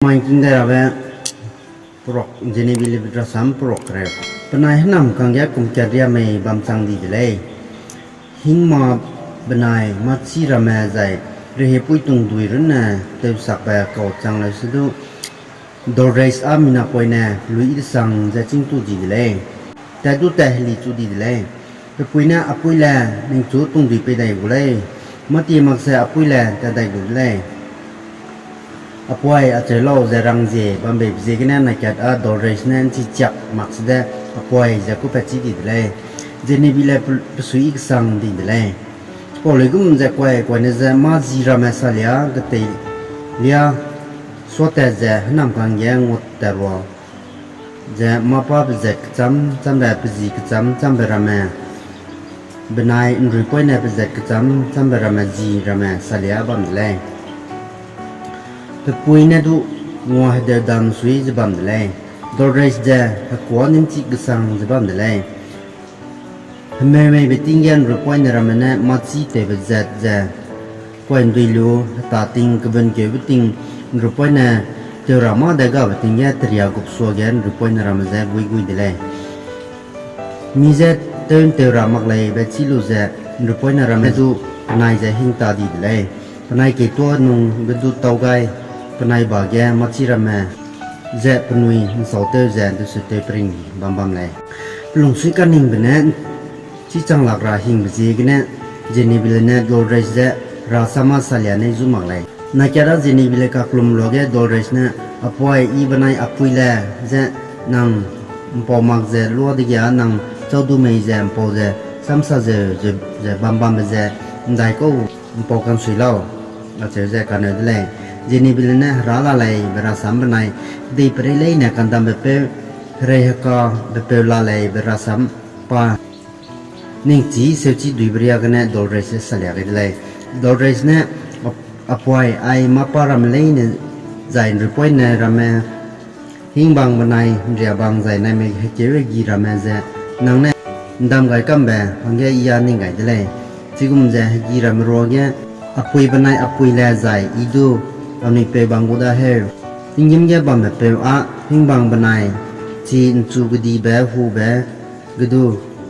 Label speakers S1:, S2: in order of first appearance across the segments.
S1: mai king da ba prok jeni bile bitra sam prok re panai nam kang ya kum kya dia mai bam sang di le hing ma benai ma chi ra ma zai re he pui tung dui ren na te sak ba ko chang la su du do race amina poi na lui sang za ching tu di le ta du ta li chu di le pe pui na apui la ning chu tung di pe dai gu le ma ti mak sa apui la ta dai gu le apoi a che lo za rang je bam be je gna na kat a do race nan chi chak mak sa apoi za ku pa chi di le je ni bi le pu sui sang di le po le gum za kwai kwa ne za ma ji ra ma sa lia ga te lia so ta za nam kang yang ngot ta ro za ma pa ba za cham da pa ji cham ba ra ma benai nri poi na pa za cham ba ra ma ji ra ma sa lia bam le pe pui na du ngo ha da dam sui za bam le do rais da ko nim chi ga sang za bam le me be ting yan ru poi na ra ma na ma chi te ba za za poi ndui lu ta ting ka ben ke bu ting ru poi na te ra ma da ga ba ting ya triya gup so gen ru poi na ra ma za gui gui de le mi za ten te ra mak le ba chi lu za ru poi na ra ma du nai za hing ta di de le panai ke to nung be du tau gai panai ba ge ma chi ra ma za panui so te za du su te pring bam bam le lung sui kan ning be na chi chang lak ra hing be ji ge na jeni bil na do rai za ra sama salya ne zu mak le na kya ra jeni bil ka klum lo ge do rai na apoi I banai apui la za nang po mak za lo de ya nang chau du mei za po za sam sa za bam bam za dai ko po kan sui lao a che za kan ne le jeni bil na ra la lai ra sam banai de pre le na kan dam be pe re ka be pe la lai ra sam pa ning chi se chi dui bria ga na do rai se sa le le do rai na apoi ai ma param le ne zai ru poi na ra ma hing bang banai ria bang zai na me ke re gi ra ma za nang na dam gai kam ba hang ge ya ning gai de le chi gum za gi ra ma ro ge apoi banai apoi la zai I du ani pe bang gu da he ting yim ge bam pe a hing bang banai chi chu gu di ba hu ba gu du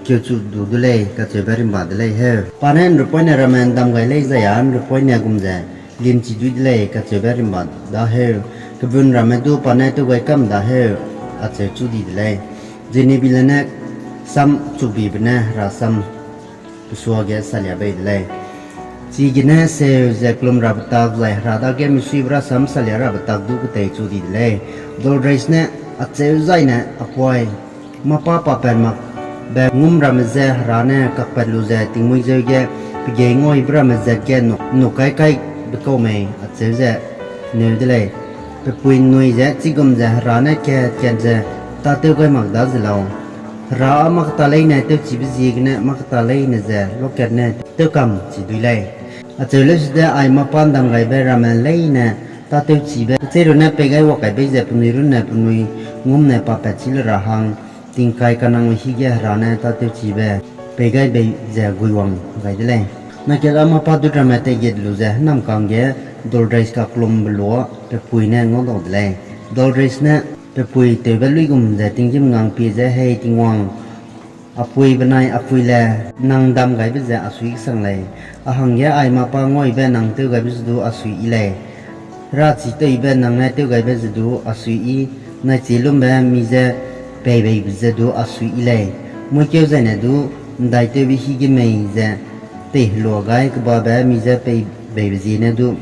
S1: kyo chu du du le ka che ba rim ba de le he pa nen ru poi na ra ma dam gai le za ya ru poi na gum za lim chi du le ka che ba rim ba da he ka bun ra ma du pa na tu gai kam da he a che chu di le je ni bi le na sam chu bi ba na ra sam so ge sa ya be le chi gi na se ze klum ra ta lai ra da ge mi si bra sam sa ya ra ta du ku te chu di le do rais na a che zai na a poi ma pa pa pa ma ba ngum ra ma ze ra na ka pa lu ze ting mui ze ge pi ge ngoi bra ma ze ge no kai kai be ko me a che ze ne de le pe pui nui ze chi gum ze ra na ke chen ze ta te ko mak da ze lao ra mak ta le na te chi bi ji ge na mak ta le na ze lo ke na te kam chi du le a che le de ai ma pan dang gai be ra ma le na ta te chi be che ro na pe gai wa kai be ze pu ni ru na pu nui ngum na pa pa chi le ra hang ting kai kanang hi ge ra na ta te chi be pe gai be ze gui wang gai de le na ke ga ma pa du tra ma te ge lu ze nam kang ge dol rais ka klum lo pe pui na ngo do de le dol rais na pe pui te be lui gum ze ting jim ngang pi ze he ting wang apui banai apui la nang dam gai be ze asui sang le a hang ge ai ma pa ngoi be nang te gai be du asui I le ra chi te be nang na te gai be du asui I na chi lum be mi ze pe be ze du asui I le mo ke ze na du dai te bi hi ge mei ze te lo gai ka ba be mi ze pe be ze na du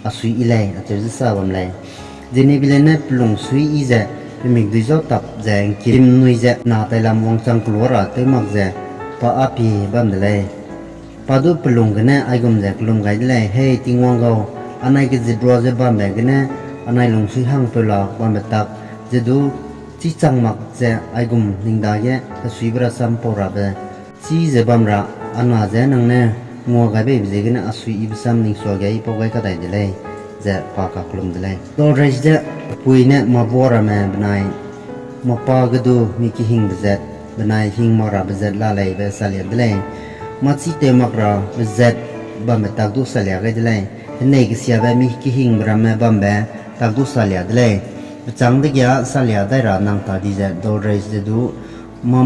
S1: asui I le a che sa bam le je ne bi le na plung sui I ze pe mi du zo tap ze kim nui ze na tai lam wang chang klo ra te mak ze pa a pi bam de le pa du plung ge na ai gum ze klum gai de le he ting wang go anai ke ze dro ze bam be ge na anai lung sui hang pe la bam be tak je du chi chang mak ze ai gum ning da ge ta sui bra sam po ra be chi ze bam ra anwa ze nang ne ngo gai be ze ge na asui I sam ning so ge I po gai ka dai de le ze pa ka klum de le do rais de pui ne ma bora ma banai ma pa ga du mi ki hing be ze banai hing ma ra be ze la le be sa le de le ma chi te mak ra be ze ba me tak du sa le ga de le ne ki sia ba mi ki hing bra ma bam be ตังกุสาเลียเลยจังเดียสาเลียได้รานังตาดีเจโดเรสเดดู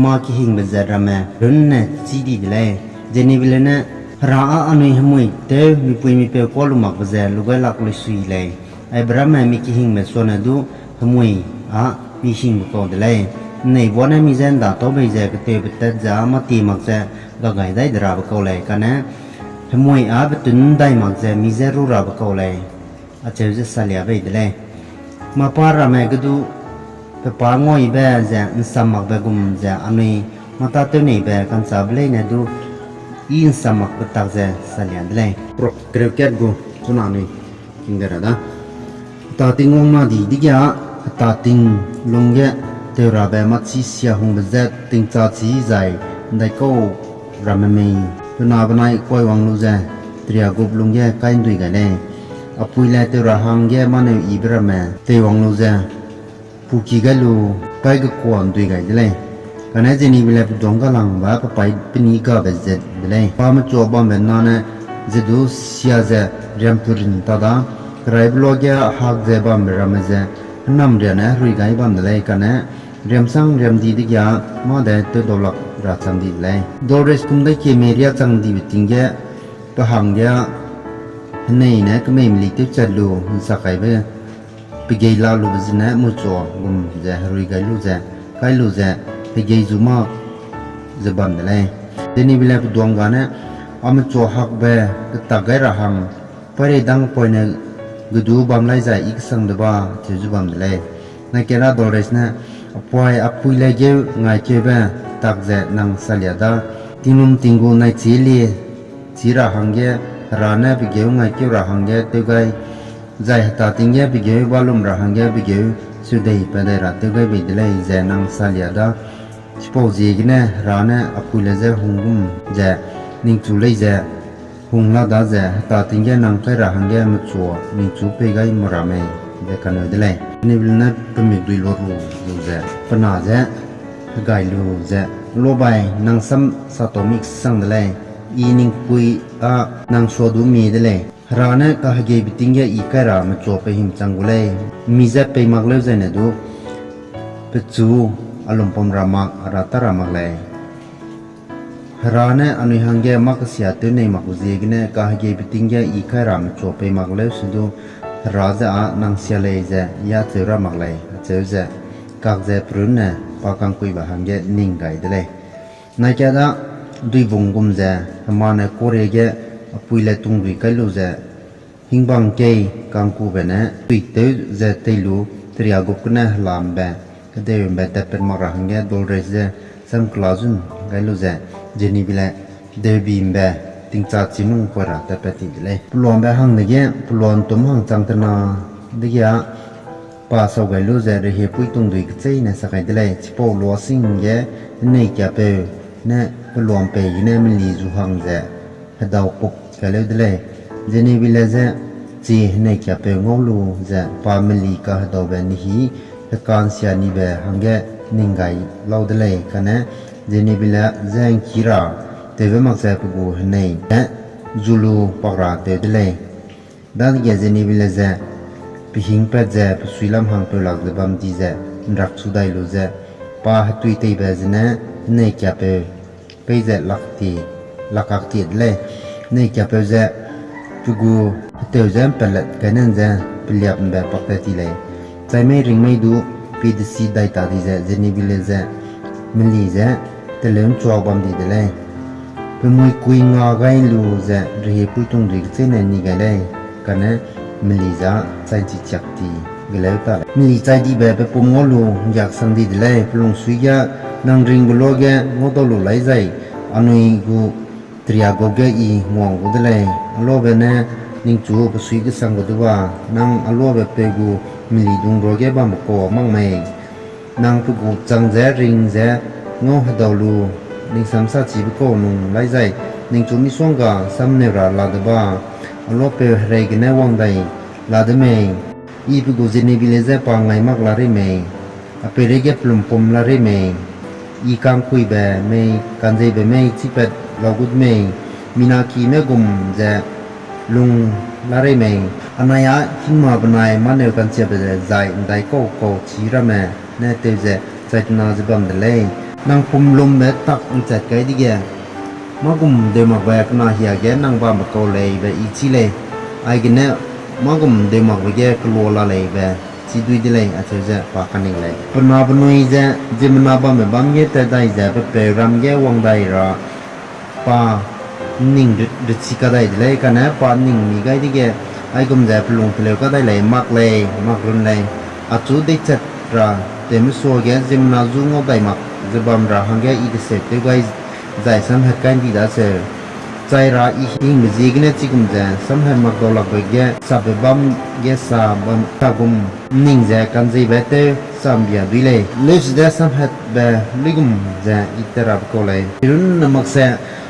S1: มาคิหิงเบเจรามารุ่นเนี่ยจีดีเลยเจนี่วิลเนี่ยราอันนี้หมวยเตมีปุยมีเปลกอลุมักเบเจลูกหลักเลยสุยเลยไอ้บรามามีคิหิงเบส่วนดูหมวยมีหิงบุตรเลยในวันนี้มีเจนดาโตไปเจก็เตบเตจามาตีมักเจก็ไงได้ดราบเขาเลยกันนะหมวยไปตุนได้มักเจมีเจรู้ราบเขาเลยอาจจะจะสาเลียไปเลยมาปารามาก็ดูไปปางอยแบบเจอินสมักแบบกุมเจอันนี้มาตัดตัวนี้แบบกันสับเลยเนี่ยดูอินสมักแบบตักเจสาเลียเลยโปรเกลียวแก่กูสุนัขนี่กินได้ระดับตาติงวงมาดีดิแกตาติงลงแกเทวราแบบมัดซีเสียหงแบบเจติงจ่าซีใจได้ก็รำไม่ตัวนาบนายคอยวังลูเจเตรียกบลงแกใกล้ด้วยกันเลยอปุยเลเตระหังแกมันเออีบระแมเตวังลูเจปุกิกลูไปก็กวนด้วยกันเลยกันนั้นเจนี่เวลาไปดงกลังว่าไปเป็นอีกแบบเจเลยพอมาจวบแบบนั้นเนี่ยจะดูเสียเจเรียมตุรินตาดาใครบล็อกแกหักเจบ้ามระแมเจน้ำเรียนนะรุยกันบ้ามเลยกันนะเรียมสังเรียมดีดิยามาได้ตัวดอลลักราชังดีเลยดอลเรสกุมได้เคมีเรียจังดีวิติงแกไปหังแกนี่นะก็ไม่มีที่จะรู้สักใครไปเกล้าลูกจะนะมุจอกุมจะรุยกันลูกจะใครลูกจะไปเกยจุมาจะบันเลยเดี๋ยวนี้เวลาไปดวงกันนะอามุจอหักเบก็ตักไกระหังไปเรื่องปอยเนี่ยก็ดูบัมไล่ใจอีกสังเดบ้าจะจุบันเลยในแก่ละดอลเรสนะปอยอปุยเลยเกี่ยวง่ายเกี่ยวตักจะนังสลียดาที่นุ่มติงกูในชีลีชีระหังเกรานะไปเกี่ยวง่ายเกี่ยวระหังเกตัวไกใจตาติงเกไปเกี่ยววาลุมระหังเกไปเกี่ยวสุดที่ไปได้รัตัวไกไปได้เลยใจนังสลียดาชิปโอจีกันนะรานะอปุยเลยจะหงกุมจะนิ่งจูเลยจะหงลาดาจะตาติงเกนังไประหังเกมุจัวนิ่งจูไปไกมราเมย์จะกันได้เลยนี่เป็นนับเป็นมีดุยลรูดูจะปนาจะไกลูจะโลบายนังซ้ำสะตอมิกสังได้เลยอีนิงคุยนังสวดูมีได้เลยรานะก็ให้เก็บติ้งแกอีกการามาจบไปหิมจังกุเลยมีจะไปมักเลี้ยวใจเนี่ยดูไปจูอารมณ์ปมรามักราตารามักเลยรานะอนุหังแกมักเสียตัวในมักอุเจกเนี่ยก็ให้เก็บติ้งแกอีกการามาจบไปมักเลี้ยวสุดราจะนังเสียเลยจะยาเจอรามักเลยเจอจะกักจะปรุนเนี่ยปากังคุยบะหังแกนิ่งไกได้เลยนายแกได้ด้วยวงกุมเจมาในโคเรเกปุยเลตุงด้วยกันลูเจหิงบังเกยกังคูเบนะตุยเตอเจเตลูตรียกุกนะลามเบก็เดินไปแต่เป็นมรังเกดอลเรเจสัมคลาซุนกันลูเจเจนี่บิเลเดบิมเบติงจัดจินุงกว่าแต่เป็นติเลยปลอมเบหังเดเกปลอมตุมหังจังตนาเดียป้าสาวกันลูเจเรเฮปุยตุงด้วยกเจนะสักไงเลยชิปโอลัวซิงเกนี่แกเปเนี่ยรวมไปเนี่ยมันลีจูหังเจให้ดาวปุกกันเลยเลยเจนี่วิลเจจีเนี่ยแค่ไปงอลูเจปามันลีก็ให้ดาวแบบนี้ให้การเสียนี่แบบหังเกนิ่งไงเล่าเลยกันนะเจนี่วิลเจงคีราเทวมักเจปกูเนี่ยเนี่ยจูลูปากราเตเลยด้านเจนี่วิลเจไปหิงเป็ดเจไปสุยลำหังไปหลักเดบัมดีเจรักสุดได้ลูเจป้าให้ตุยเตยแบบเนี่ยแค่ไปเจลักตีเลยนี่แกไปเจพูกูเตียวเจเป็นละกันนั่นเจเป็นเลียบแบบปกติเลยใจไม่ริงไม่ดูปีดสีได้ตาดีเจเจนี่บิเลเจมันลีเจแต่เลี้ยงชัวบัมดีเลยเป็นมวยคุยงาไกลูเจเรียบปุยตรงริกเจนนี่กันเลยกันนะมันลีเจใจจิตจักตีกันแล้วตามันลีใจดีแบบเป็นปุ่มงอลูอยากสังดีเลยพลงสุยะนังริงบุโลเกงอตลูไหลใจอันนี้กูตรียกเกอีงวงกูเลยอโลเบเนนิงจูไปสุยกสังกูตัวนังอโลเบเปกูมิลิดุงโรเกบามโกมังไม่นังพกูจังเจริงเจงอหดลูนิงสัมสัจีบโกนุงไหลใจนิงจูมิสวงกาสัมเนราลาดบ้าอโลเปเรกเนวังไดลาดเมย์อีพกูเจเนบิเลเจปังไงมักลาเรเมย์อเปเรเกปลุมปมลาเรเมย์อีกังคุยแบบไม่กันใจแบบไม่ที่เป็ดเรากุดไม่มีนาคีแม่กุมจะลุงลาเรไม่ อันนั้นยะหิมาบนายมันเอกันเสียไปเลยใจได้ก็ชีระแม่เน่เตเจใจน่าจะบังเดเลยนางปุ่มลมเม็ดตักอุจจาระดีแกมากุมเดมาแวกนาเฮียแกนางบ้ามาโกเลยไปอีชิเลยไอ้กินเนี่ยมากุมเดมาแวกกลัวละเลยไปชีดุยดีเลยอาจจะปากันอีกเลยปนาปนุยจะเจมนาบ้าเมบ้ามเยแต่ได้จะไปเปรำแกวังได้ระปานิ่งดุสิกาได้เลยกันนะปานิ่งมีไกดีแกไอ้กุมจะพลุงเพลวก็ได้เลยมากรุนเลยอาจูได้จัดระเต็มส่วนแกเจมนาจุงเอาได้มากจะบำราหังแกอีกเสร็จได้ไว้ใจสัมผัสกันดีได้เสร็จใจราอีหิงมิจิกเนี่ยจิกุมจะสัมผัสมากตัวหลักแกสับบัมแกสับบัมตากุมนิ่งจะกันใจเบเตสัมเบียดีเลยเลือดจะสัมผัสเบลิกุมจะอิตราบก็เลยรุ่นนมักเส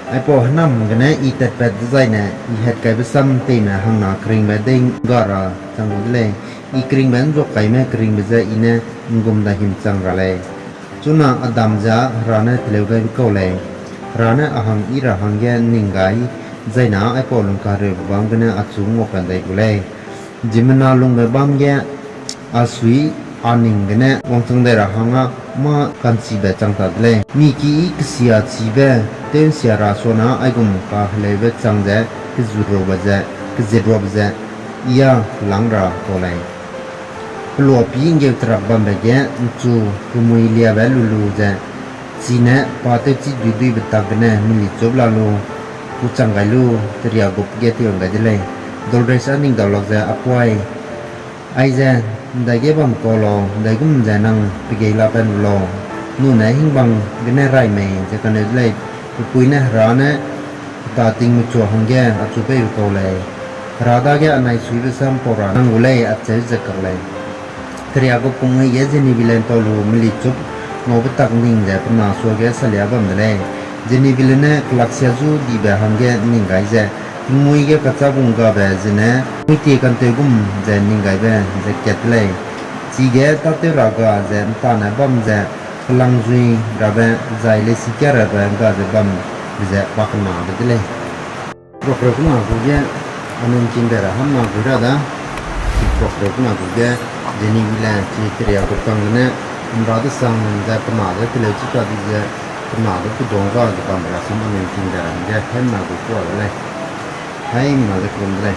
S1: ไอพอน้ำกันเนี่ยอิตเป็ดใจเนี่ยอีเหตุการณ์ซ้ำตีแม่หังนาคริงเบดิงกอราจังหวะเลยอีคริงเบนจกไก่แม่คริงเบจะอิเนี่ยงุมได้หิมจังระเลยจุน่าอดัมจะร้านเนี่ยเลี้ยวกันก็เลยร้านเนี่ยอาหารอีราหังแกนิ่งไก่ใจน่าไอพอลงการเรือบางกันเนี่ยอัดสูงออกกันได้ก็เลยจิมนาลงไปบางแกอาศัยอันนิ่งกันเนี่ยวังจังได้ราหังอ่ะมากันสีเบจังตัดเลยมีกี่อีกเสียสีเบเต้นเสียราส่วนน่ะไอกุมกาเลยเบจังเจกิจุโรบเจกิจิโรบเจยาหลังราก็เลยปลัวปีนเกี่ยวกับบัมเบจจูกุมวยเลียเบลูเจจีเนะปาเตจิดุยเบตักเนะมิลิจบลาลูกูจังไกลูเตรียกุบเกติองกันเลยดอลเรซันนิ่งดอลล็อกเจอปวยไอเจได้เก็บัมโกลองได้กุมเจนังไปเกลาเป็นลองนู่นไหนหิงบังกันเนไรไม่จะกันเลยปุยเนะร้านเนะตาติงมุจหังแกอัจฉริยะก็เลยราดาแกอันไหนสุดสัมปรานังอุเลยอัจฉริยะก็เลยเทียก็คงให้เยอะนี่วิเลนตอลูมิลิจุบงบตักนิ่งเจปนาสวแกสเลียบัมเลยเจนี่วิเลนเนะคลักเสียจูดีแบบหังแกนิ่งไกเจมวยแกกัจจาบุงกาแบบเจเนะมิตีกันเตกุมเจนิ่งไกแบบเจเก็ตเลยจีแกตัดเตรากาเจตานะบัมเจพลังจุยระเบิดใจเลสิแกระเบิดก็จะบัมเจปักหนาไปเลยโปรเกรสมาคุยอันนั้นจริงแต่ละห้ามมาคุยแล้วนะโปรเกรสมาคุยเจนี่วิลาที่เตรียมกับตังเนี่ยมันรัดสังจะปนาจะที่เลจิกาที่จะปนาจะพูดตรงก็จะบัมราสมันจริงแต่ละเนี่ยให้มาคุยเลยให้มาจะคุยเลย